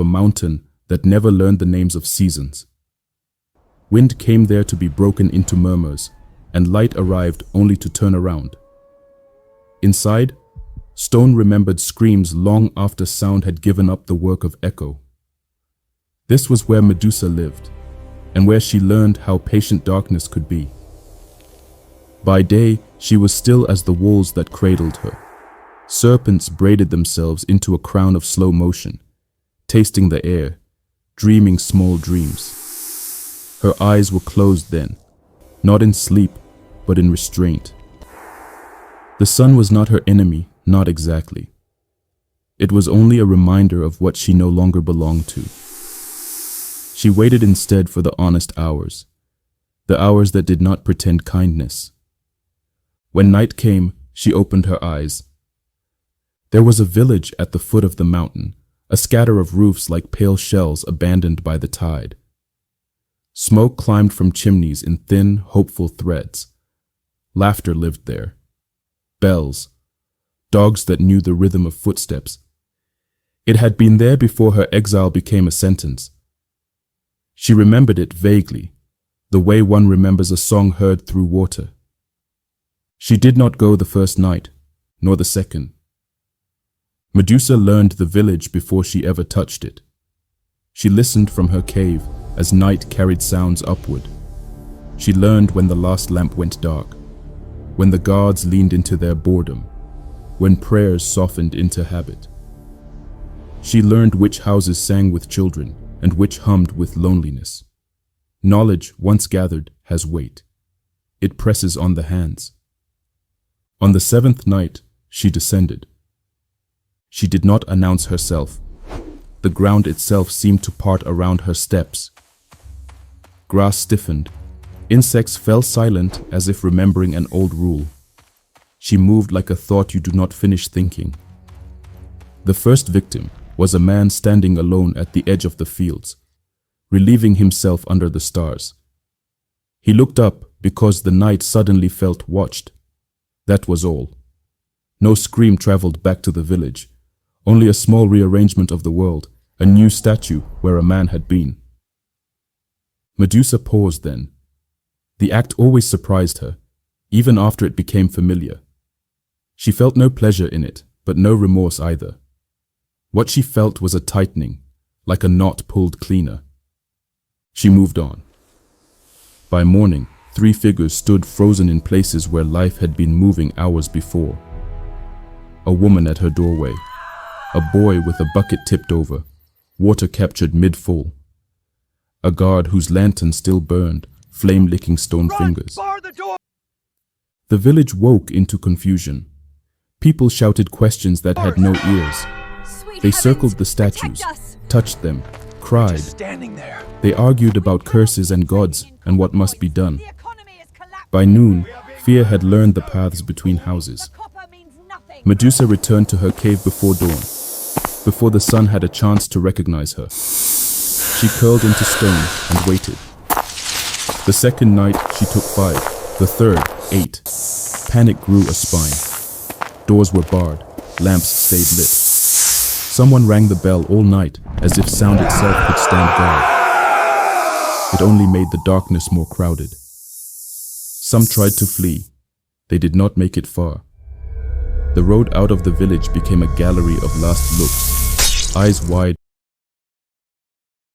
a mountain that never learned the names of seasons. Wind came there to be broken into murmurs, and light arrived only to turn around. Inside, stone remembered screams long after sound had given up the work of echo. This was where Medusa lived, and where she learned how patient darkness could be. By day, she was still as the walls that cradled her. Serpents braided themselves into a crown of slow motion, tasting the air, dreaming small dreams. Her eyes were closed then, not in sleep, but in restraint. The sun was not her enemy, not exactly. It was only a reminder of what she no longer belonged to. She waited instead for the honest hours, the hours that did not pretend kindness. When night came, she opened her eyes. There was a village at the foot of the mountain, a scatter of roofs like pale shells abandoned by the tide. Smoke climbed from chimneys in thin, hopeful threads. Laughter lived there. Bells, dogs that knew the rhythm of footsteps. It had been there before her exile became a sentence. She remembered it vaguely, the way one remembers a song heard through water. She did not go the first night, nor the second. Medusa learned the village before she ever touched it. She listened from her cave as night carried sounds upward. She learned when the last lamp went dark, when the guards leaned into their boredom, when prayers softened into habit. She learned which houses sang with children and which hummed with loneliness. Knowledge, once gathered, has weight. It presses on the hands. On the seventh night, she descended. She did not announce herself. The ground itself seemed to part around her steps. Grass stiffened. Insects fell silent as if remembering an old rule. She moved like a thought you do not finish thinking. The first victim was a man standing alone at the edge of the fields, relieving himself under the stars. He looked up because the night suddenly felt watched. That was all. No scream traveled back to the village, only a small rearrangement of the world, a new statue where a man had been. Medusa paused then. The act always surprised her, even after it became familiar. She felt no pleasure in it, but no remorse either. What she felt was a tightening, like a knot pulled cleaner. She moved on. By morning, 3 figures stood frozen in places where life had been moving hours before. A woman at her doorway, a boy with a bucket tipped over, water captured mid-full, a guard whose lantern still burned, flame-licking stone fingers. The village woke into confusion. People shouted questions that had no ears. They circled the statues, touched them, cried. They argued about curses and gods and what must be done. By noon, fear had learned the paths between houses. Medusa returned to her cave before dawn, before the sun had a chance to recognize her. She curled into stone and waited. The second night, she took 5, the third, 8. Panic grew a spine. Doors were barred, lamps stayed lit. Someone rang the bell all night, as if sound itself could stand guard. It only made the darkness more crowded. Some tried to flee. They did not make it far. The road out of the village became a gallery of last looks, eyes wide,